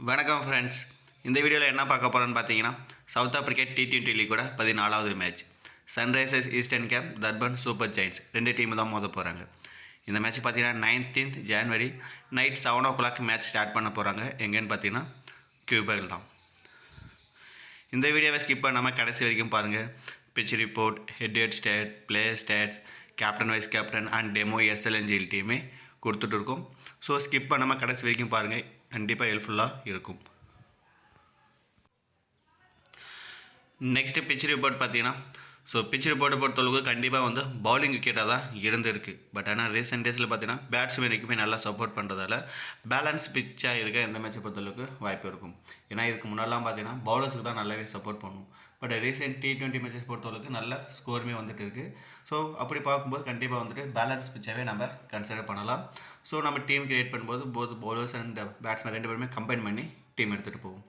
வணக்கம் ஃப்ரெண்ட்ஸ். இந்த வீடியோவில் என்ன பார்க்க போகிறோன்னு பார்த்தீங்கன்னா, சவுத் ஆப்பிரிக்கா T20 லீக்கோட 14வது match. Sunrisers Eastern Cape Durban Super Giants 2 team தான் மோத போகிறாங்க. இந்த மேட்ச் பார்த்தீங்கன்னா 19th January night 7 o'clock match start பண்ண போகிறாங்க. எங்கேன்னு பார்த்தீங்கன்னா கியூபெல் தான். இந்த வீடியோவை ஸ்கிப் பண்ணாமல் கடைசி வரைக்கும் பாருங்கள். Pitch report, head stat, player states, captain vice captain and demo SLNGL டீமே கொடுத்துட்டு இருக்கோம். ஸோ ஸ்கிப் பண்ணாமல் கடைசி வரைக்கும் பாருங்கள், கண்டிப்பாக ஹெல்ப்ஃபுல்லாக இருக்கும். நெக்ஸ்ட்டு பிச் ரிப்போர்ட் பார்த்தீங்கன்னா, பிச் ரிப்போர்ட்டை பொறுத்தளவுக்கு கண்டிப்பாக பவுலிங் விக்கெட்டாக தான் இருந்திருக்கு. பட் ஆனால் ரீசெண்ட் டேஸில் பார்த்தீங்கன்னா பேட்ஸ்மேனுக்குமே நல்லா சப்போர்ட் பண்ணுறதால பேலன்ஸ் பிச்சாக இருக்க எந்த மேட்சை பொறுத்தளவுக்கு வாய்ப்பு இருக்கும். ஏன்னா இதுக்கு முன்னாடிலாம் பார்த்தீங்கன்னா பவுலர்ஸுக்கு தான் நல்லாவே சப்போர்ட் பண்ணும். பட் ரீசெண்ட் T20 மேட்சஸ் பொறுத்தளவுக்கு நல்ல ஸ்கோருமே வந்துட்டு இருக்குது. ஸோ அப்படி பார்க்கும்போது கண்டிப்பாக பேலன்ஸ் பிச்சாகவே நம்ம கன்சிடர் பண்ணலாம். ஸோ நம்ம டீம் கிரியேட் பண்ணும்போது போத் பவுலர்ஸ் அண்ட் பேட்ஸ்மேன் 2 பேருமே கம்பைன் பண்ணி டீம் எடுத்துகிட்டு போகும்.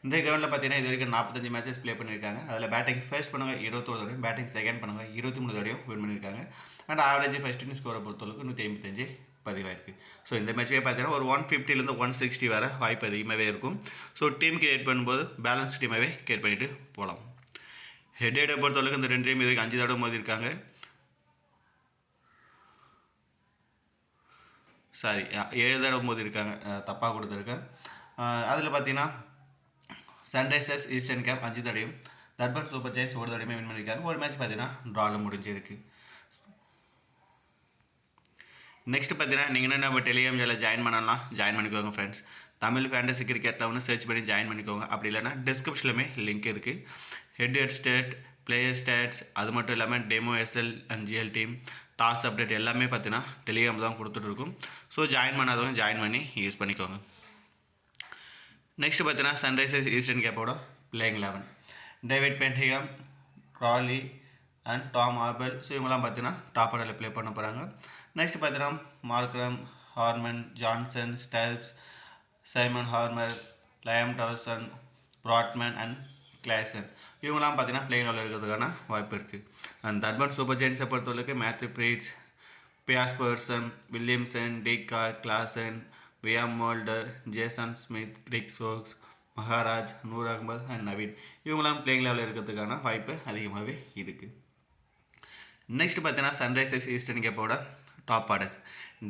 இந்த கிரௌண்டில் பார்த்தீங்கன்னா இது வரைக்கும் 45 மேட்சஸ் ப்ளே பண்ணியிருக்காங்க. அதில் பேட்டிங் ஃபர்ஸ்ட் பண்ணுவாங்க 21 தடவையும், பேட்டிங் செகண்ட் பண்ணுவாங்க 23 தடவையும் வின் பண்ணியிருக்காங்க. அண்ட் ஆவரேஜ் ஃபர்ஸ்ட் இன்னிங் ஸ்கோரை பொறுத்தளவுக்கு 155 பதிவாயிருக்கு. ஸோ இந்த மேட்ச்லேயே பார்த்தீங்கன்னா ஒரு 150 160 வர வாய்ப்பு அதிகமாகவே இருக்கும். ஸோ டீம் கிரியேட் பண்ணும்போது பேலன்ஸ் டீமாகவே கிரியேட் பண்ணிட்டு போகலாம். ஹெட்டை பொறுத்தளவுக்கு இந்த 2 டீம் இதுக்கு 5 தடவை மோதிருக்காங்க. 7 தடவை மோதிருக்காங்க, தப்பாக கொடுத்துருக்கேன். அதில் பார்த்தீங்கன்னா சன்ரைசர்ஸ் ஈஸ்டர்ன் கேப் 5 தடையும், தர்பன் சூப்பர் ஜெயின்ட்ஸ் 1 தடையுமே வின் பண்ணியிருக்காங்க. ஒரு மேட்ச் பார்த்தீங்கன்னா ட்ராவில் முடிஞ்சிருக்கு. நெக்ஸ்ட் பார்த்தீங்கன்னா நீங்கள் என்ன நம்ம டெலிகிராம் சேனலில் ஜாயின் பண்ணலாம், ஜாயின் பண்ணிக்கோங்க ஃப்ரெண்ட்ஸ். தமிழ் ஃபேண்டசி கிரிக்கெட்டில் சர்ச் பண்ணி ஜாயின் பண்ணிக்கோங்க. அப்படி இல்லைனா டிஸ்கிரிப்ஷன்லுமே லிங்க் இருக்குது. ஹெட் ஸ்டேட், பிளேயர் ஸ்டேட்ஸ், அது மட்டும் இல்லாமல் demo SLNGL team, toss update எல்லாமே பார்த்தீங்கன்னா டெலிகிராம் தான் கொடுத்துட்ருக்கும். ஸோ ஜாயின் பண்ணாதவங்க ஜாயின் பண்ணி யூஸ் பண்ணிக்கோங்க. நெக்ஸ்ட் பார்த்தீங்கன்னா சன்ரைசர்ஸ் ஈஸ்டர்ன் கேப்போட playing 11 David Bedingham, Crawley and Tom Abell. So இவங்கெல்லாம் பார்த்தீங்கன்னா டாப் ஆர்டரில் ப்ளே பண்ண போகிறாங்க. நெக்ஸ்ட் பார்த்தீங்கன்னா Markram, Hermann, Jansen, Stubbs, Simon Harmer, Layam டவர்சன், Bradman and Klaasen இவங்கெல்லாம் பார்த்தீங்கன்னா பிளேயிங் 11 இருக்கிறதுக்கான வாய்ப்பு இருக்குது. அண்ட் தர்பன் சூப்பர் ஜெயின்ட்ஸை பொறுத்தவரைக்கும் மேத்யூ பிரீட்ஸ், பியாஸ்பர்சன், Williamson, de Kock, Klaasen, Wiaan Mulder, Jason Smith, கிரிக் சோக்ஸ், மகாராஜ், நூர் அகமது அண்ட் நவீன் இவங்களாம் பிளேயிங் லெவலில் இருக்கிறதுக்கான வாய்ப்பு அதிகமாகவே இருக்குது. நெக்ஸ்ட் பார்த்தீங்கன்னா சன்ரைசர்ஸ் ஈஸ்டர்ன் கேப்போட top orders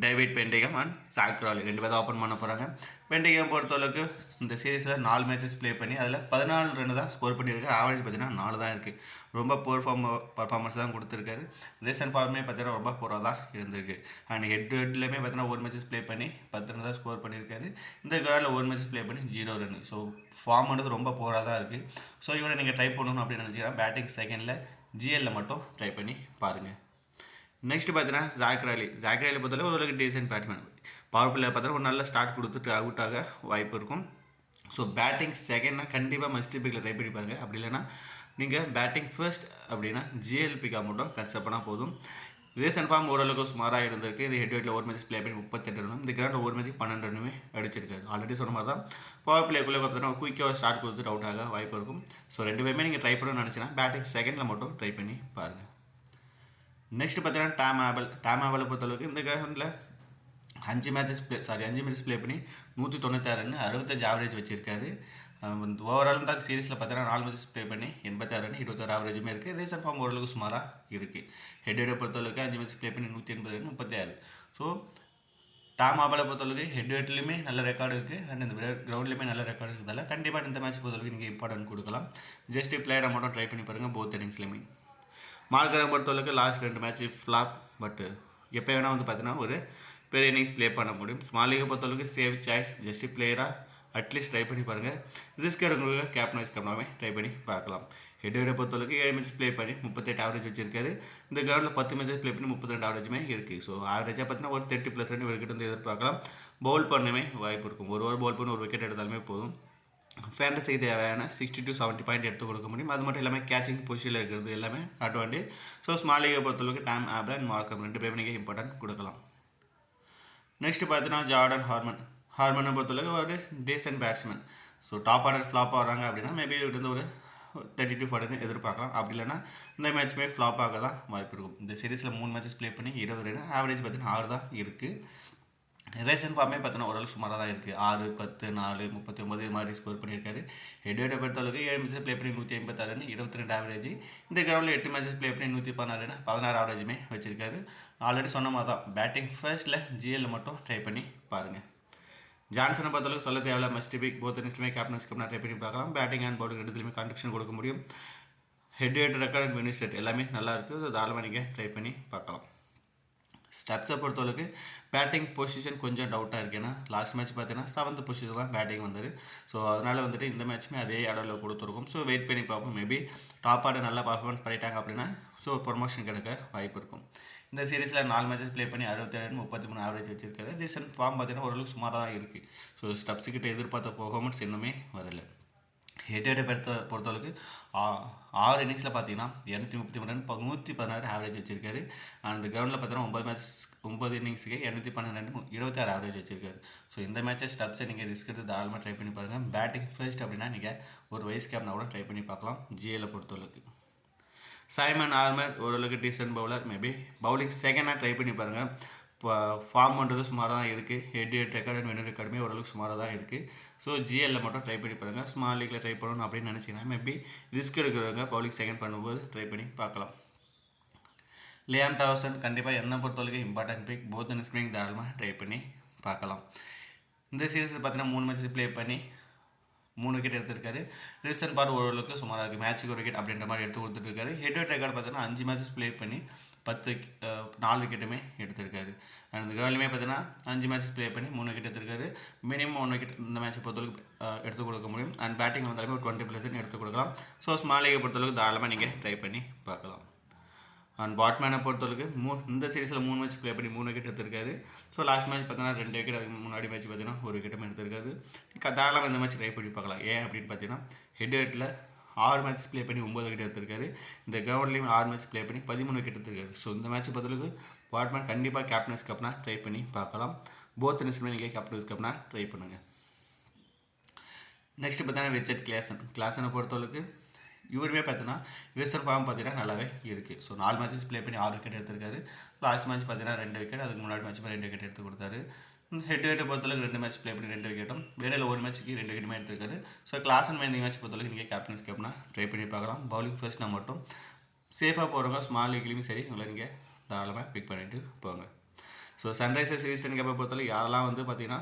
David Bedingham and Zak Crawley 2 பேர் ஓப்பன் பண்ண போகிறாங்க. பென்ஹிகம் பொறுத்தளவுக்கு இந்த சீரீஸில் 4 மேட்சஸ் ப்ளே பண்ணி அதில் 14 ரன் தான் ஸ்கோர் பண்ணியிருக்கு. ஆவரேஜ் பார்த்தீங்கன்னா 4 தான் இருக்குது. ரொம்ப பர்ஃபார்மன்ஸ் தான் கொடுத்துருக்காரு. ரீசன்ட் ஃபார்மே பார்த்தீங்கன்னா ரொம்ப போராக தான் இருந்திருக்கு. அண்ட் ஹெட்லேயுமே பார்த்தீங்கன்னா 1 மேட்சஸ் ப்ளே பண்ணி 10 ரன் தான் ஸ்கோர் பண்ணியிருக்காரு. இந்த கிரௌண்டில் 1 மேட்சஸ் ப்ளே பண்ணி 0 ரன். ஸோ ஃபார்ம் ரொம்ப போராக தான் இருக்குது. ஸோ இவனை நீங்கள் ட்ரை பண்ணணும் அப்படின்னு நினச்சிங்கன்னா பேட்டிங் செகண்டில் GLல் மட்டும் ட்ரை பண்ணி பாருங்கள். நெக்ஸ்ட் பார்த்தீங்கன்னா ஜாக் ராலி பொறுத்தவரை ஓரளவுக்கு டீசென்ட் பேட்ஸ்மேன். பவர் பிளேயர் பார்த்தீங்கன்னா ஒரு நல்ல ஸ்டார்ட் கொடுத்துட்டு அவுட் ஆக வாய்ப்பு இருக்கும். ஸோ பேட்டிங் செகண்ட்னா கண்டிப்பாக மஸ்ட் பிக்கில் ட்ரை பண்ணி பாருங்கள். அப்படி இல்லைனா நீங்கள் பேட்டிங் ஃபர்ஸ்ட் அப்படின்னா GL பிக்காக மட்டும் கன்சிடர் பண்ணால் போதும். ரீசன்ட் ஃபார்ம் ஓரளவுக்கு சுமாராக இருந்திருக்கு. இந்த ஹெட்ல 1 மேட்ச் ப்ளே பண்ணி 38 ரன், இந்த கிரௌண்டில் 1 மேட்ச் 12 ரன்னுமே அடிச்சிருக்காரு. ஆல்ரெடி சொன்ன மாதிரி தான் பவர் பிளேக்குள்ளே பார்த்தீங்கன்னா குயிக்காக ஸ்டார்ட் கொடுத்துட்டு அவுட் ஆக வாய்ப்பு இருக்கும். ஸோ 2 பேருமே நீங்கள் ட்ரை பண்ணணும்னு நினச்சிங்கன்னா பேட்டிங் செகண்டில் மட்டும் ட்ரை பண்ணி பாருங்கள். நெக்ஸ்ட் பார்த்தீங்கன்னா டாம் ஆபலை பொறுத்தளவுக்கு இந்த கிரௌண்டில் 5 மேட்சஸ் ப்ளே பண்ணி 196 ரன், 65 ஆவரேஜ் வச்சுருக்காரு. ஓவராலும் தான் சீரீஸில் பார்த்தீங்கன்னா 4 மேட்சஸ் ப்ளே பண்ணி 86 ரன், 21 ஆவரேஜுமே இருக்குது. ரீசன்ட் ஃபார்ம் ஓரளவுக்கு சுமாராக இருக்குது. ஹெட்டை பொறுத்தளவுக்கு 5 மேட்ச் ப்ளே பண்ணி 180 ரன், 36. ஸோ டாம் ஆபலை பொறுத்தளவுக்கு ஹெட்லையுமே நல்ல ரெக்கார்டு இருக்குது அண்ட் இந்த கிரௌண்ட்லேயுமே நல்ல ரெக்கார்டு இருக்கிறதால கண்டிப்பாக இந்த மேட்ச் பொறுத்தளவுக்கு நீங்கள் இம்பார்ட்டன்ட் கொடுக்கலாம். ஜஸ்ட் பிளேயரை மட்டும் ட்ரை பண்ணி பாருங்கள் போத் இன்னிங்ஸ்லையுமே. மார்க்கரை பொறுத்தளவுக்கு லாஸ்ட் 2 மேட்ச் ஃப்ளாப். பட் எப்போ வேணால் பார்த்தீங்கன்னா ஒரு பெரிய இன்னிங்ஸ் ப்ளே பண்ண முடியும். ஸ்மால் லீகை பொறுத்தளவுக்கு சேவ் சாய்ஸ், ஜஸ்ட் பிளேயராக அட்லீஸ்ட் ட்ரை பண்ணி பாருங்கள். ரிஸ்க் இருக்கிறவங்களுக்கு கேப்டன் வைஸ் கேப்டனாகவே ட்ரை பண்ணி பார்க்கலாம். ஹெட்டை பொறுத்தளவுக்கு 7 மேட்ச் ப்ளே பண்ணி 38 ஆவரேஜ் வச்சிருக்காரு. இந்த கிரௌண்டில் 10 மேட்சஸ் ப்ளே பண்ணி 32 ஆவரேஜுமே இருக்குது. ஸோ ஆவரேஜாக பார்த்தீங்கன்னா ஒரு 30+ ரன் இவர்கிட்ட எதிர்பார்க்கலாம். பவுல் பண்ணவே வாய்ப்பு இருக்கும். ஒரு ஓவர் பவுல் பண்ணி ஒரு விக்கெட் எடுத்தாலுமே போதும். ஃபேண்டஸிக்கு தேவையான 60 to 70 பாயிண்ட் எடுத்து கொடுக்க முடியும். அது மட்டும் இல்லாமல் கேச்சிங் பொசிஷனில் இருக்கிறது எல்லாமே அட்வான்டேஜ். ஸோ ஸ்மால் லீகை பொறுத்தளவுக்கு டாம் ஆபல் அண்ட் மார்க்கம் 2 பேரும் நீங்கள் இம்பார்ட்டன்ட் கொடுக்கலாம். நெக்ஸ்ட் பார்த்தீங்கன்னா ஜார்டன் ஹார்மனை பொறுத்தளவுக்கு ஒரு decent batsman. So top order flop ஆகிறாங்க அப்படின்னா மேபி இருந்து ஒரு 30 to 40 எதிர்பார்க்கலாம். அப்படி இல்லைனா இந்த மேட்ச்மே ஃப்ளாப் ஆக தான் வாய்ப்பு இருக்கும். இந்த சீரீஸில் 3 மேட்சஸ் ப்ளே பண்ணி 20 ரன், ஆவரேஜ் பார்த்தீங்கன்னா 6 தான் இருக்குது. ரீசன்ட் ஃபார்மே பார்த்தீங்கன்னா ஓரளவு சுமாராக தான் இருக்குது. 6, 10, 4, 39 இது மாதிரி ஸ்கோர் பண்ணியிருக்காரு. ஹெட் ஹெட்டை பொறுத்தளவுக்கு 7 மேட்சஸ் ப்ளே பண்ணி 156 22 ஆவரேஜ். இந்த கிரௌண்டில் 8 மேட்சஸ் ப்ளே பண்ணி 116 16 ஆவரேஜுமே வச்சிருக்காரு. ஆல்ரெடி சொன்ன மாதிரி தான் பேட்டிங் ஃபர்ஸ்ட்டில் ஜிஎல்ல மட்டும் ட்ரை பண்ணி பாருங்கள். ஜான்சனை பொறுத்தளவுக்கு சொல்ல தேவையில்ல, மஸ்ட் பிக். போத் இன்னிங்ஸ்லையுமே கேப்டன் ஸ்கிப்னா ட்ரை பண்ணி பார்க்கலாம். பேட்டிங் அண்ட் பவுலிங் ரெண்டுத்துலையுமே கான்ட்ரிபியூஷன் கொடுக்க முடியும். ஹெட் ரெக்கார்ட் அண்ட் வினிஷ் ரேட் எல்லாமே நல்லா இருக்குது. தாராளமாக நீங்கள் ட்ரை பண்ணி பார்க்கலாம். ஸ்டெப்ஸை பொறுத்தளவுக்கு பேட்டிங் பொசிஷன் கொஞ்சம் டவுட்டாக இருக்குது. ஏன்னா லாஸ்ட் மேட்ச் பார்த்தீங்கன்னா 7th பொசிஷன் தான் பேட்டிங் வந்தது. ஸோ அதனால் வந்துட்டு இந்த மேட்ச்சுமே அதே இடத்துல கொடுத்துருக்கும். ஸோ வெயிட் பண்ணி பார்ப்போம். மேபி டாப் ஆர்டர் நல்லா பர்ஃபார்மன்ஸ் பண்ணிட்டாங்க அப்படின்னா ஸோ ப்ரொமோஷன் கிடைக்க வாய்ப்பு இருக்கும். இந்த சீரீஸில் 4 மேட்சஸ் ப்ளே பண்ணி 67 33 ஆவரேஜ் வச்சிருக்காரு. ரீசன்ட் ஃபார்ம் பார்த்தீங்கன்னா ஓரளவுக்கு சுமாராக தான் இருக்குது. ஸோ ஸ்டெப்ஸுக்கிட்ட எதிர்பார்த்த பர்ஃபார்மன்ஸ் இன்னுமே வரலை. ஹெட் பொறுத்தளவுக்கு 6 இன்னிங்ஸில் பார்த்தீங்கன்னா 233 ரன் 116 ஆவரேஜ் வச்சிருக்காரு. அந்த கிரவுண்டில் பார்த்தீங்கன்னா 9 இன்னிங்ஸுக்கு 212 26 ஆவரேஜ் வச்சிருக்காரு. ஸோ இந்த மேட்சை ஸ்டெப்ஸை நீங்கள் ரிஸ்க் எடுத்து தாராளமாக ட்ரை பண்ணி பாருங்கள். பேட்டிங் ஃபர்ஸ்ட் அப்படின்னா நீங்கள் ஒரு வைஸ் கேப்னா கூட ட்ரை பண்ணி பார்க்கலாம். ஜிஏல பொறுத்தளவுக்கு சைமன் ஆல்மர் ஓரளவுக்கு டீசன்ட் பவுலர். மேபி பவுலிங் செகண்டாக ட்ரை பண்ணி பாருங்கள். இப்போ ஃபார்ம் பண்ணுறது சுமாராக தான் இருக்குது. ஹெட் ரெக்கார்ட் அண்ட் வின்னர் ரெக்கார்டுமே ஓரளவுக்கு சுமாராக தான் இருக்குது. ஸோ ஜிஎல்ல மட்டும் ட்ரை பண்ணி பாருங்கள். ஸ்மால் லீக்கில் ட்ரை பண்ணணும் அப்படின்னு நினச்சிங்கன்னா மேபி ரிஸ்க் எடுக்கிறவங்க பவுலிங் செகண்ட் பண்ணும்போது ட்ரை பண்ணி பார்க்கலாம். லியாம் டாவர்சன் கண்டிப்பாக என்னை பொறுத்தவரைக்கும் இம்பார்ட்டன்ட் பிக். போத் இன்னிங்ஸ்லையும் தாராளமாக ட்ரை பண்ணி பார்க்கலாம். இந்த சீரீஸில் பார்த்தீங்கன்னா 3 மேட்சஸ் ப்ளே பண்ணி 3 விக்கெட் எடுத்திருக்காரு. ரீசன்ட் பார்ட் ஓரளவுக்கு சுமாராக இருக்குது. மேட்ச்சுக்கு 1 விக்கெட் அப்படின்ற மாதிரி எடுத்து கொடுத்துருக்காரு. ஹெட் ரெக்கார்டு பார்த்தீங்கன்னா 5 மேட்சஸ் ப்ளே பண்ணி 4 விக்கெட்டுமே எடுத்திருக்காரு. அண்ட் இந்த கிரௌண்ட்லையுமே பார்த்தீங்கன்னா 5 மேட்சஸ் ப்ளே பண்ணி 3 விக்கெட் எடுத்திருக்காரு. மினிமம் 1 விக்கெட் இந்த மேட்சை பொறுத்தளவுக்கு எடுத்து கொடுக்க முடியும். அண்ட் பேட்டிங் வந்தாலுமே ஒரு 20% எடுத்து கொடுக்கலாம். ஸோ ஸ்மால் லீகை பொறுத்தளவுக்கு தாராளமாக நீங்கள் ட்ரை பண்ணி பார்க்கலாம். அண்ட் பாட்மேனை பொறுத்தளவுக்கு இந்த சீரீஸில் 3 மேட்ச் ப்ளே பண்ணி 3 விக்கெட் எடுத்திருக்காரு. ஸோ லாஸ்ட் மேட்ச் பார்த்தீங்கன்னா 2 விக்கெட், அதுக்கு முன்னாடி மேட்ச் பார்த்தீங்கன்னா 1 விக்கெட்டும் எடுத்திருக்காரு. தாராளமாக இந்த மேட்ச் ட்ரை பண்ணி பார்க்கலாம். ஏன் அப்படின்னு பார்த்தீங்கன்னா ஹெட்டில் 6 மேட்ச் ப்ளே பண்ணி 9 விக்கெட் எடுத்திருக்காரு. இந்த கிரவுண்ட்லேயும் 6 மேட்ச் ப்ளே பண்ணி 13 விக்கெட் எடுத்திருக்காரு. ஸோ இந்த மேட்ச் பொறுத்தளவுக்கு பாட்மேன் கண்டிப்பாக கேப்டன்ஸ் கப்னா ட்ரை பண்ணி பார்க்கலாம். போத் இன்னிங்ஸ்லையுமே நீங்கள் கேப்டன்ஸ் கப்னா ட்ரை பண்ணுங்கள். நெக்ஸ்ட் பார்த்தீங்கன்னா ரிச்சர்ட் கிளாசனை பொறுத்தளவுக்கு இவருமே பார்த்தீங்கன்னா ரிசர்வ் ஃபார்ம் பார்த்தீங்கன்னா நல்லாவே இருக்குது. ஸோ 4 மேட்சஸ் ப்ளே பண்ணி 6 விக்கெட் எடுத்திருக்காரு. லாஸ்ட் மேட்ச் பார்த்தீங்கன்னா 2 விக்கெட், அதுக்கு முன்னாடி மேட்ச் 2 விக்கெட் எடுத்து கொடுத்தாரு. ஹெட் பொறுத்தளவுக்கு 2 மேட்ச் ப்ளே பண்ணி 2 விக்கெட்டும், வேலையில் 1 மேட்ச்சுக்கு 2 விக்கெட்டுமே எடுத்திருக்காரு. ஸோ கிளாசன் இந்த மேட்ச் பொறுத்தளவுக்கு நீங்கள் கேப்டன்ஸ் கேப்னா ட்ரை பண்ணி பார்க்கலாம். பவுலிங் ஃபர்ஸ்ட்னா மட்டும் சேஃபாக போகிறவங்க ஸ்மால் லீக்லையும் சரி உங்களை நீங்கள் தாராளமாக பிக் பண்ணிவிட்டு போங்க. ஸோ சன்ரைசர்ஸ் ஈஸ்டர்ன் கேப்பை பொறுத்தளவுக்கு யாரெல்லாம் வந்து பார்த்தீங்கன்னா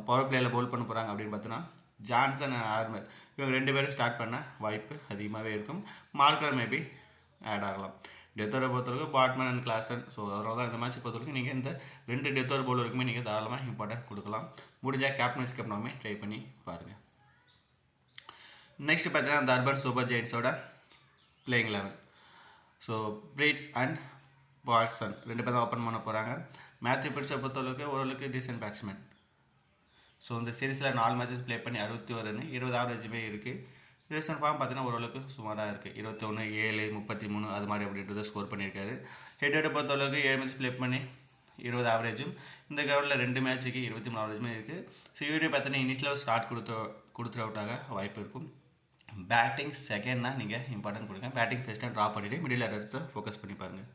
பவர் பிளேயில் பவுல் பண்ண போகிறாங்க அப்படின்னு பார்த்தீங்கன்னா ஜான்சன் அண்ட் ஆர்மர் இவங்க 2 பேரும் ஸ்டார்ட் பண்ண வாய்ப்பு அதிகமாகவே இருக்கும். மார்க்கர் மேபி ஆட் ஆகலாம். டெத்தோரை பொறுத்தவரைக்கும் பாட்மேன் அண்ட் கிளாசன். ஸோ அதனால தான் இந்த மேட்ச் பொறுத்தவரைக்கும் நீங்கள் இந்த 2 டெத்தோர் பவுலருக்குமே நீங்கள் தாராளமாக இம்பார்ட்டன்ட் கொடுக்கலாம். முடிஞ்சால் கேப்டன்ஸ் கேப்னாமே ட்ரை பண்ணி பாருங்கள். நெக்ஸ்ட் பார்த்தீங்கன்னா இந்த அர்பன் சூப்பர் ஜெயின்ஸோட playing 11. So Breetzke and Watson 2 பேர் தான் ஓப்பன் பண்ண போகிறாங்க. மேத்யூ பிரிட்ஸை பொறுத்தளவுக்கு ஓரளவுக்கு டீசன்ட் பேட்ஸ்மேன். ஸோ இந்த சீரீஸில் 4 மேட்சஸ் ப்ளே பண்ணி 61 ரன் 20 ஆவரேஜுமே இருக்குது. ரீசன்ட் ஃபார்ம் பார்த்தீங்கன்னா ஓரளவுக்கு சுமாராக இருக்குது. 21, 7, 33 அது மாதிரி அப்படின்றத ஸ்கோர் பண்ணியிருக்காரு. ஹெட் பொறுத்தளவுக்கு 7 மேட்ச் ப்ளே பண்ணி 20 ஆவரேஜும், இந்த கிரவுண்டில் 2 மேட்ச்சுக்கு 23 ஆவரேஜுமே இருக்குது. ஸோ இவரே பார்த்தீங்கன்னா இனிஷியலாக ஸ்டார்ட் கொடுத்துற அவுட்டாக வாய்ப்பு இருக்கும். பேட்டிங் செகண்ட்னா நீங்கள் இம்பார்ட்டன்ட் கொடுங்க. பேட்டிங் ஃபர்ஸ்ட்டாக ட்ராப் பண்ணிவிட்டு மிடில் ஆர்டர்ஸை ஃபோக்கஸ் பண்ணி பாருங்கள்.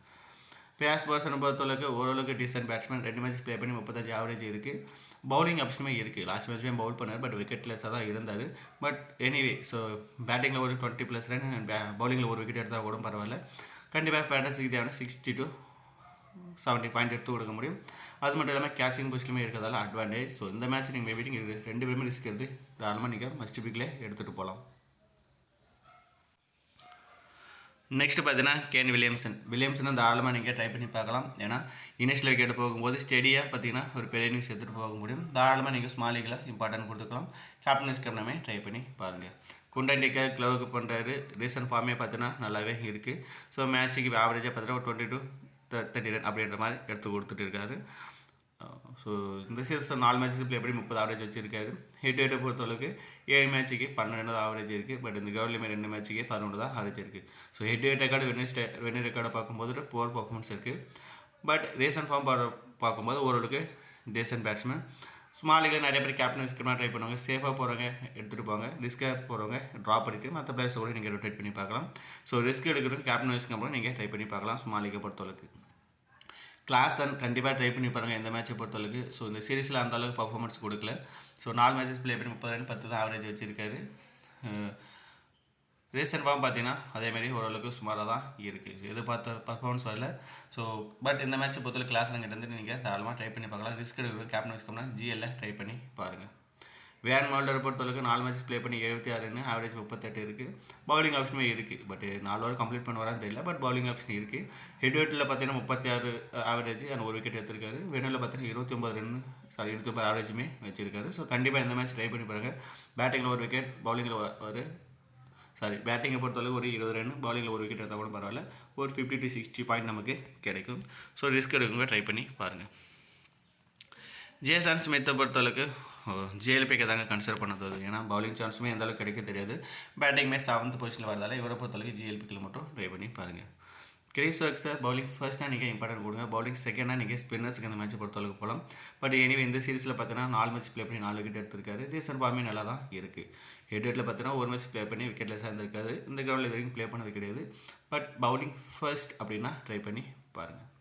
பேஸ் பர்சனை பொறுத்தளவுக்கு ஓரளவுக்கு டீசன்ட் பேட்ஸ்மேன். 2 மேட்ச் ப்ளே பண்ணி 35 ஆவரேஜ் இருக்குது. பவுலிங் ஆப்ஷனுமே இருக்குது. லாஸ்ட் மேட்ச்மே பவுல் பண்ணார், பட் விக்கெட்லெஸ்ஸாக தான் இருந்தார். பட் எனிவே ஸோ பேட்டிங்கில் ஒரு 20+ ரன், பவுலிங்கில் 1 விக்கெட் எடுத்தால் கூட பரவாயில்ல. கண்டிப்பாக ஃபேண்டஸிக்கு தேவையான 60 to 70 பாயிண்ட் எடுத்து கொடுக்க முடியும். அது மட்டும் இல்லாமல் கேட்சிங் பொசிஷனுமே இருக்கிறதால அட்வான்டேஜ். ஸோ இந்த மேட்ச் நீங்கள் மேபி நீங்கள் 2 பேருமே ரிஸ்க் எடுத்து தாராளமாக நீங்கள் மஸ்ட் பிக்கில் எடுத்துகிட்டு போகலாம். நெக்ஸ்ட் பார்த்தீங்கன்னா கேன் வில்லியம்சன் தாராளமாக நீங்கள் ட்ரை பண்ணி பார்க்கலாம். ஏன்னா இனிஷியல் விக்கெட் போகும்போது ஸ்டெடியாக பார்த்தீங்கன்னா ஒரு பெரிய இன்னிங்ஸ் எடுத்துகிட்டு போக முடியும். தாராளமாக நீங்கள் ஸ்மால் லீக்கில் இம்பார்ட்டன்ட் கொடுத்துக்கலாம். கேப்டன்ஸ் கேப்டனமே ட்ரை பண்ணி பாருங்கள். குண்டண்டிக்கா க்ளவுக்கு பண்ணுறாரு. ரீசன்ட் ஃபார்மே பார்த்தீங்கன்னா நல்லாவே இருக்குது. ஸோ மேட்ச்சுக்கு ஆவரேஜாக பார்த்தீங்கன்னா ஒரு 20 to 30 ரன் அப்படின்ற மாதிரி எடுத்து கொடுத்துட்டு இருக்காரு. ஸோ இந்த சீசன் 4 மேட்சஸ் ப்ளே பண்ணி 30 ஆவரேஜ் வச்சுருக்காரு. ஹெட் பொறுத்தளவுக்கு 7 மேட்ச்சுக்கு 12 ஆவரேஜ் இருக்குது. பட் இந்த கிரவுண்ட்லேயுமே 2 மேட்ச்சுக்கு 11 தான் ஆவரேஜ் இருக்குது. ஸோ ஹெட் ரெக்கார்டு வின்னர் ரெக்கார்டை பார்க்கும்போது புவர் பர்ஃபார்மன்ஸ் இருக்குது. பட் ரீசன்ட் ஃபார்ம் பார்க்கும்போது ஓரளவுக்கு டீசன்ட் பேட்ஸ்மேன். ஸ்மால் லீக்கில் நிறைய பேர் கேப்டன்ஸ்க்கு ட்ரை பண்ணுவாங்க. சேஃபாக போகிறவங்க எடுத்துகிட்டு போங்க, ரிஸ்க்காக போகிறவங்க ட்ராப் பண்ணிவிட்டு மற்ற பிளேயர்ஸை கூட நீங்கள் ரொட்டேட் பண்ணி பார்க்கலாம். ஸோ ரிஸ்க் எடுக்கிறதுக்கு கேப்டன்ஸ்க்கு அப்புறம் நீங்கள் ட்ரை பண்ணி பார்க்கலாம் ஸ்மால் லீக்கை பொறுத்தளவுக்கு. கிளாஸ் அண்ட் கண்டிப்பாக ட்ரை பண்ணி பாருங்கள் இந்த மேட்சை பொறுத்தளவுக்கு. ஸோ இந்த சீரீஸில் அந்தளவுக்கு பர்ஃபார்மன்ஸ் கொடுக்கல. ஸோ 4 மேட்சஸ் ப்ளே பண்ணி 30 ரன் 10 தான் ஆவரேஜ் வச்சுருக்காரு. ரீசெண்ட் ஃபார்ம் பார்த்தீங்கன்னா அதேமாதிரி ஓரளவுக்கு சுமாராக தான் இருக்குது. எதிர்பார்த்த பர்ஃபார்மன்ஸ் வரல. ஸோ பட் இந்த மேட்சை பொறுத்தவரை கிளாஸ் ரன்கிட்ட வந்து நீங்கள் தாராளமாக ட்ரை பண்ணி பார்க்கலாம். ரிஸ்க் எடுக்க கேப்டன் வைஸ்கம்னா ஜிஎல்ல ட்ரை பண்ணி பாருங்கள். வேன் மால்டரை பொறுத்தளவுக்கு 4 மேட்சஸ் ப்ளே பண்ணி 76 ரன், ஆவரேஜ் 38 இருக்குது. பவுலிங் ஆப்ஷனுமே இருக்குது. பட் 4 ஓவர் கம்ப்ளீட் பண்ணுவாரான்னு தெரியல. பட் பவுலிங் ஆப்ஷன் இருக்குது. ஹெட்வெட்டில் பார்த்தீங்கன்னா 36 ஆவரேஜ் அண்ட் 1 விக்கெட் எடுத்திருக்காரு. வேனில் பார்த்தீங்கன்னா 29 ஆவரேஜுமே வச்சிருக்காரு. ஸோ கண்டிப்பாக இந்த மேட்ச் ட்ரை பண்ணி பாருங்கள். பேட்டிங்கில் 1 விக்கெட், பவுலிங்கில் பேட்டிங்கை பொறுத்தளவுக்கு ஒரு 20 ரன், பவுலிங்கில் 1 விக்கெட் எடுத்தால் கூட பரவாயில்ல. ஒரு 50 to 60 பாயிண்ட் நமக்கு கிடைக்கும். ஸோ ரிஸ்க் எடுக்குங்க, ட்ரை பண்ணி பாருங்கள். ஜேசன் ஸ்மித்தை பொறுத்தளவுக்கு ஜிஎல்பிக்கு தாங்க கன்சிடர் பண்ணது. ஏன்னா பவுலிங் சான்ஸுமே எந்த அளவுக்கு கிடைக்க தெரியாது. பேட்டிங்குமே 7th பொசிஷனில் வரதால இவரை பொறுத்தளவுக்கு ஜிஎல்பிக்கில் மட்டும் ட்ரை பண்ணி பாருங்கள். கிரீஸ் ஒர்க்ஸை பவுலிங் ஃபர்ஸ்ட்டாக நீங்கள் இம்பார்ட்டன்ட் கொடுங்க. பவுலிங் செகண்டாக நீங்கள் ஸ்பின்னர்ஸுக்கு இந்த மேட்ச் பொறுத்தளவுக்கு போகலாம். பட் எனிவே இந்த சீரிஸில் பார்த்தீங்கன்னா 4 மேட்ச் ப்ளே பண்ணி 4 விக்கெட் எடுத்திருக்காரு. ரீசன்ட் ஃபார்மே நல்லா தான் இருக்குது. ஹெட்வெட்டில் பார்த்தீங்கன்னா 1 மேட்ச் ப்ளே பண்ணி விக்கெட்டில் சேர்ந்துருக்காரு. இந்த கிரவுண்டில் இது வரைக்கும் ப்ளே பண்ணது கிடையாது. பட் பவுலிங் ஃபர்ஸ்ட் அப்படின்னா ட்ரை பண்ணி பாருங்கள்.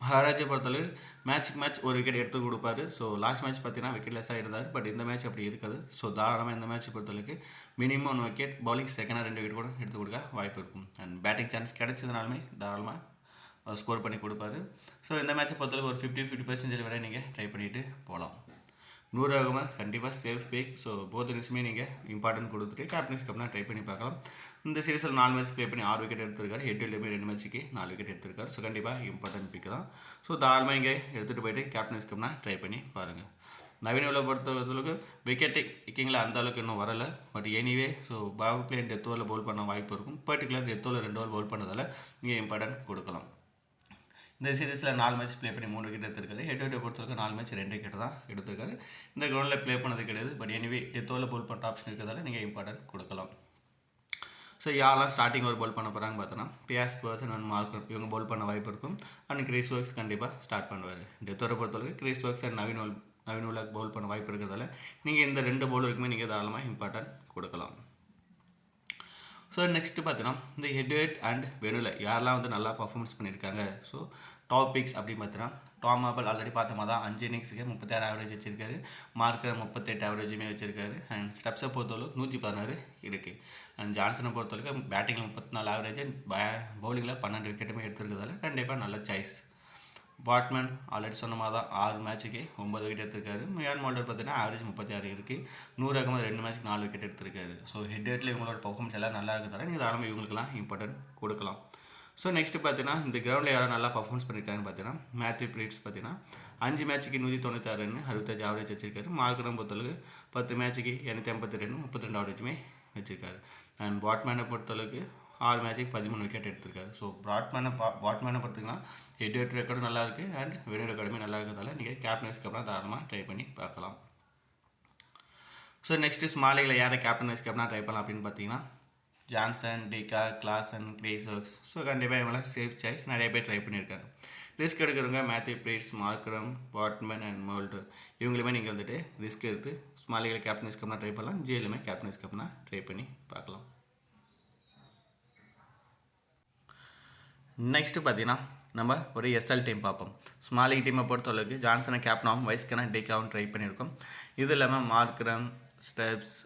மகாராஜை பொறுத்தளவு மேட்ச்சுக்கு மேட்ச் 1 விக்கெட் எடுத்து கொடுப்பாரு. ஸோ லாஸ்ட் மேட்ச் பார்த்தீங்கன்னா விக்கெட்லெஸ்ஸாக இருந்தார். பட் இந்த மேட்ச் அப்படி இருக்காது. ஸோ தாராளமாக இந்த மேட்ச் பொறுத்தளவுக்கு மினிமம் 1 விக்கெட், பவுலிங் செகண்டாக 2 விக்கெட் கூட எடுத்து கொடுக்க வாய்ப்பு இருக்கும். அண்ட் பேட்டிங் சான்ஸ் கிடைச்சதுனாலுமே தாராளமாக ஸ்கோர் பண்ணி கொடுப்பாரு. ஸோ இந்த மேட்ச்சை பொறுத்தளவுக்கு ஒரு 50% வரை நீங்கள் ட்ரை பண்ணிவிட்டு போகலாம். 100 அகமது கண்டிப்பாக சேஃப் பேக். ஸோ போத் நியூஸுமே நீங்கள் இம்பார்ட்டன்ட் கொடுத்துட்டு கேப்டன்ஸ் கப்னா ட்ரை பண்ணி பார்க்கலாம். இந்த சீரீஸில் 4 மேட்ச் ப்ளே பண்ணி 6 விக்கெட் எடுத்திருக்காரு. ஹெட்வெட்லேயுமே 2 மேட்ச்சுக்கு 4 விக்கெட் எடுத்திருக்காரு. ஸோ கண்டிப்பாக இம்பார்ட்டன்ட் பிக் தான். ஸோ தாராளமாக இங்கே எடுத்துகிட்டு போயிட்டு கேப்டன்ஸ் கப்னா ட்ரை பண்ணி பாருங்கள். நவீன உள்ள பொறுத்தளவுக்கு விக்கெட் டேக்கிங்கில் அந்த அளவுக்கு இன்னும் வரலை. But anyway so power play death ஓவரில் பவுல் பண்ண வாய்ப்பு இருக்கும். பர்டிகுலர் டெத் ஓவரில் 2 ஓவர் பவுல் பண்ணதால் இங்கே இம்பார்ட்டன்ட் கொடுக்கலாம். இந்த சீரீஸில் 4 மேட்ச் ப்ளே பண்ணி 3 விக்கெட் எடுத்திருக்காரு. ஹெட்வெட்டை பொறுத்தவரைக்கும் 4 மேட்ச் 2 விக்கெட் தான் எடுத்திருக்காரு. இந்த கிரவுண்டில் ப்ளே பண்ணது கிடையாது. பட் எனிவே டெத் ஓவரில் பவுல் பண்ணுற ஆப்ஷன் இருக்கிறதால நீங்கள் இம்பார்ட்டன்ட் கொடுக்கலாம். ஸோ யாரெல்லாம் ஸ்டார்டிங் ஒரு பவுல் பண்ண போகிறாங்க பார்த்தோன்னா பியாஸ் பர்சன் அண்ட் மார்க்கர் இவங்க பவுல் பண்ண வாய்ப்பு இருக்கும். அண்ட் கிரீஸ் ஒர்க்ஸ் கண்டிப்பாக ஸ்டார்ட் பண்ணுவார். டெத் ஓவரை பொறுத்தவரைக்கும் Chris Woakes and Naveen ul Haq bowl பண்ண வாய்ப்பு இருக்கிறதால நீங்கள் இந்த 2 பவுலருக்குமே நீங்கள் தாராளமாக இம்பார்ட்டன்ட் கொடுக்கலாம். ஸோ நெக்ஸ்ட்டு பார்த்தீங்கன்னா இந்த ஹெட்வெட் அண்ட் வெனுல யாரெல்லாம் வந்து நல்லா பர்ஃபார்மன்ஸ் பண்ணியிருக்காங்க. ஸோ டாபிக்ஸ் அப்படின்னு பார்த்தீங்கன்னா டாம் ஆபல் ஆல்ரெடி பார்த்த மாதிரி தான் 5 இன்னிங்ஸுக்கு 36 ஆவரேஜ் வச்சிருக்காரு. மார்க்கர் 38 ஆவரேஜுமே வச்சிருக்காரு. அண்ட் ஸ்டெப்ஸை பொறுத்தளவுக்கு 116 இருக்குது. அண்ட் ஜான்சனை பொறுத்தளவுக்கு பேட்டிங்கில் 34 ஆவரேஜ், பவுலிங்கில் 12 விக்கெட்டுமே எடுத்துருக்கிறதால கண்டிப்பாக நல்ல சாய்ஸ். வாட்மேன் ஆல்ரெடி சொன்ன மாதிரி தான் 6 மேட்ச்சுக்கு 9 விக்கெட் எடுத்திருக்காரு. மியான் மால்டர் பார்த்தீங்கன்னா ஆவரேஜ் 36 இருக்குது. 100 அகமது 2 மேட்ச்சுக்கு 4 விக்கெட் எடுத்திருக்காரு. ஸோ ஹெட்வெட்டில் இவங்களோட பர்ஃபார்மன்ஸ் எல்லாம் நல்லா இருக்கிறதால நீங்கள் தாராளமாக இவங்களுக்குலாம் இம்பார்ட்டன்ட் கொடுக்கலாம். ஸோ நெக்ஸ்ட்டு பார்த்தீங்கன்னா இந்த கிரவுண்டில் யாரும் நல்லா பர்ஃபார்மன்ஸ் பண்ணியிருக்காங்கன்னு பார்த்தீங்கன்னா மேத்யூ பிரீட்ஸ் பார்த்தீங்கன்னா 5 மேட்ச்சுக்கு 196 ரன் 65 ஆவரேஜ் வச்சிருக்காரு. மார்க்கரம் பொறுத்தளவுக்கு 10 மேட்ச்சுக்கு 252 ரன் 32 ஆவரேஜுமே வச்சிருக்காரு. அண்ட் வாட்மேனை பொறுத்தளவுக்கு 6 மேட்ச்சுக்கு 13 விக்கெட் எடுத்திருக்காரு. ஸோ வாட்மேனை பார்த்தீங்கன்னா ஹெட்வெட் ரெக்கார்டும் நல்லா இருக்குது. அண்ட் வெனு ரெக்கார்டுமே நல்லா இருக்கிறதால நீங்கள் கேப்டன்ஸ்க்கு அப்புறம் தாராளமாக ட்ரை பண்ணி பார்க்கலாம். ஸோ நெக்ஸ்ட்டு ஸ்மாலிங்கில் யாரை கேப்டன் வைஸ் கேப்டனாக ட்ரை பண்ணலாம் அப்படின்னு பார்த்தீங்கன்னா Jansen, de Kock, Klaasen, Chris Woakes. So கண்டிப்பாக இவங்களாம் சேஃப் சாய்ஸ். நிறைய பேர் ட்ரை பண்ணியிருக்காங்க. ரிஸ்க் எடுக்கிறவங்க மேத்யூ பிரீட்ஸ், மார்க்கரம், வாட்மேன் அண்ட் மோல்டர் இவங்களுமே நீங்கள் வந்துட்டு ரிஸ்க் எடுத்து ஸ்மாலிங்கில் கேப்டன் வைஸ் கேப்டனாக ட்ரை பண்ணலாம். ஜிஎல்லுமே கேப்டன் வைஸ் கேப்டனாக ட்ரை பண்ணி பார்க்கலாம். நெக்ஸ்ட்டு பார்த்தீங்கன்னா நம்ம ஒரு எஸ்எல் டீம் பார்ப்போம். ஸ்மால் லீக் டீமை பொறுத்தளவுக்கு ஜான்சனை கேப்டனாகவும் வைஸ்கனாக டேக்காகவும் ட்ரை பண்ணியிருக்கோம். இது இல்லாமல் Markram, Stubbs,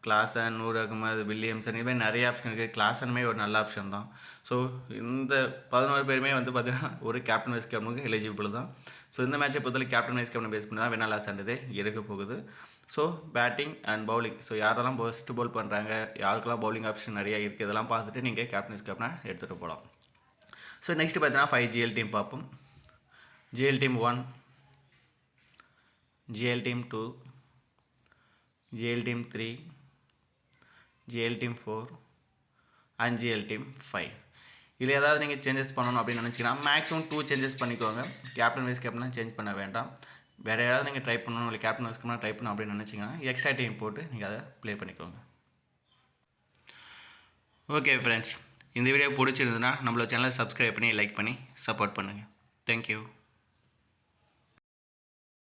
Klaasen, Noor Ahmad, Williamson இதுமாதிரி நிறைய ஆப்ஷன் இருக்குது. கிளாசனுமே ஒரு நல்ல ஆப்ஷன் தான். ஸோ இந்த 11 பேருமே வந்து பார்த்திங்கன்னா ஒரு கேப்டன் வைஸ் கேப்டனுக்கு எலிஜிபிள் தான். ஸோ இந்த மேட்சை பொறுத்தவரை கேப்டன் வைஸ் கேப்டன் பேஸ் பண்ணி தான் வின் லாஸ்ன்றதே இருக்க போகுது. So batting and bowling so யாரெல்லாம் ஃபஸ்ட்டு பவுல் பண்ணுறாங்க, யாருக்கெல்லாம் பவுலிங் ஆப்ஷன் நிறையா இருக்குது, இதெல்லாம் பார்த்துட்டு நீங்கள் கேப்டன் வைஸ் கேப்டனாக எடுத்துகிட்டு போகலாம். ஸோ நெக்ஸ்ட்டு பார்த்தீங்கன்னா 5 GL டீம் பார்ப்போம். GL team 1, GL team 2, GL team 3, GL team 4 and GL team 5. இதில் ஏதாவது நீங்கள் சேஞ்சஸ் பண்ணணும் அப்படின்னு நினச்சிங்கன்னா மேக்ஸிமம் 2 சேஞ்சஸ் பண்ணிக்கோங்க. கேப்டன் வைஸ் கேப்டனாக சேஞ்ச் பண்ண வேண்டாம். வேறு யாராவது நீங்கள் ட்ரை பண்ணணும் இல்லை கேப்டன் வைஸ் கேப்டனாக ட்ரை பண்ணணும் அப்படின்னு நினச்சிங்கன்னா எக்ஸ்ட்ரா டீம் போட்டு நீங்கள் அதை ப்ளே பண்ணிக்கோங்க. ஓகே ஃப்ரெண்ட்ஸ், இந்த வீடியோ பிடிச்சிருந்ததுன்னா நம்மளோட சேனலை சப்ஸ்கிரைப் பண்ணி லைக் பண்ணி சப்போர்ட் பண்ணுங்கள். தேங்க்யூ.